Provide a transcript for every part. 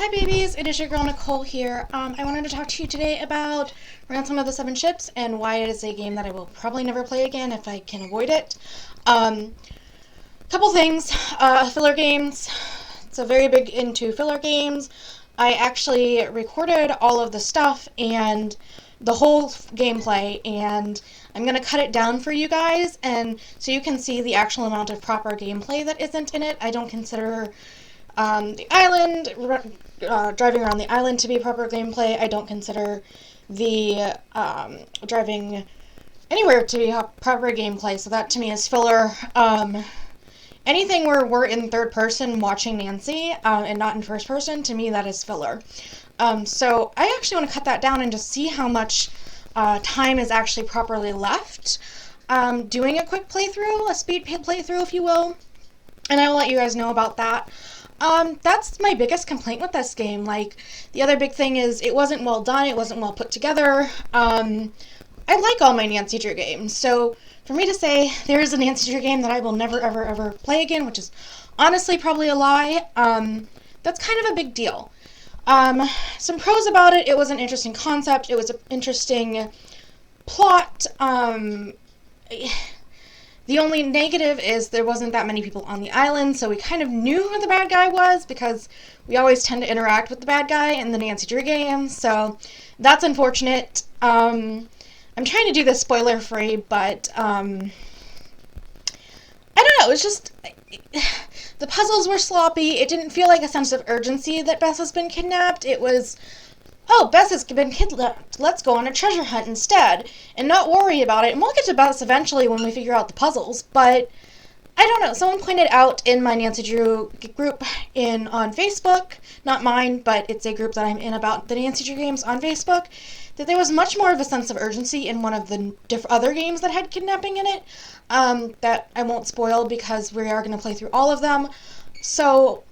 Hi babies, it is your girl Nicole here. I wanted to talk to you today about Ransom of the Seven Ships and why it is a game that I will probably never play again if I can avoid it. Couple things, filler games. So very big into filler games. I actually recorded all of the stuff and the whole gameplay, and I'm going to cut it down for you guys and so you can see the actual amount of proper gameplay that isn't in it. I don't consider the island, driving around the island to be proper gameplay. I don't consider the driving anywhere to be proper gameplay, so that to me is filler. Anything where we're in third person watching Nancy and not in first person, to me that is filler. So I actually want to cut that down and just see how much time is actually properly left. Doing a quick playthrough, a speed playthrough if you will, and I will let you guys know about that. That's my biggest complaint with this game. Like, the other big thing is it wasn't well done, it wasn't well put together. I like all my Nancy Drew games, so for me to say there is a Nancy Drew game that I will never ever ever play again, which is honestly probably a lie, that's kind of a big deal. Some pros about it: it was an interesting concept, it was an interesting plot. The only negative is there wasn't that many people on the island, so we kind of knew who the bad guy was because we always tend to interact with the bad guy in the Nancy Drew games, so that's unfortunate. I'm trying to do this spoiler-free, but I don't know, it was just... the puzzles were sloppy, it didn't feel like a sense of urgency that Bess has been kidnapped. It was, oh, Bess has been kidnapped, let's go on a treasure hunt instead, and not worry about it. And we'll get to Bess eventually when we figure out the puzzles, but I don't know. Someone pointed out in my Nancy Drew group on Facebook, not mine, but it's a group that I'm in about the Nancy Drew games on Facebook, that there was much more of a sense of urgency in one of the other games that had kidnapping in it, that I won't spoil because we are going to play through all of them. So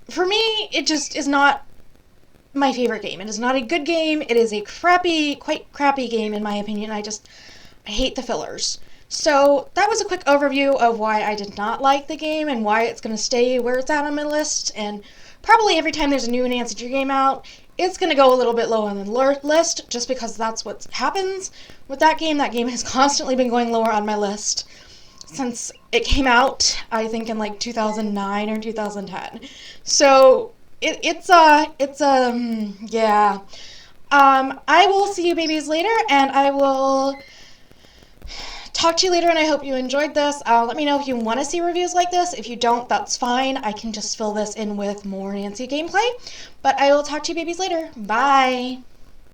for me, it just is not my favorite game. It is not a good game. It is a quite crappy game in my opinion. I hate the fillers. So that was a quick overview of why I did not like the game and why it's going to stay where it's at on my list. And probably every time there's a new Nancy Drew game out, it's going to go a little bit lower on the list just because that's what happens with that game. That game has constantly been going lower on my list since it came out, I think in like 2009 or 2010. So yeah. I will see you babies later, and I will talk to you later, and I hope you enjoyed this. Let me know if you want to see reviews like this. If you don't, that's fine. I can just fill this in with more Nancy gameplay. But I will talk to you babies later. Bye!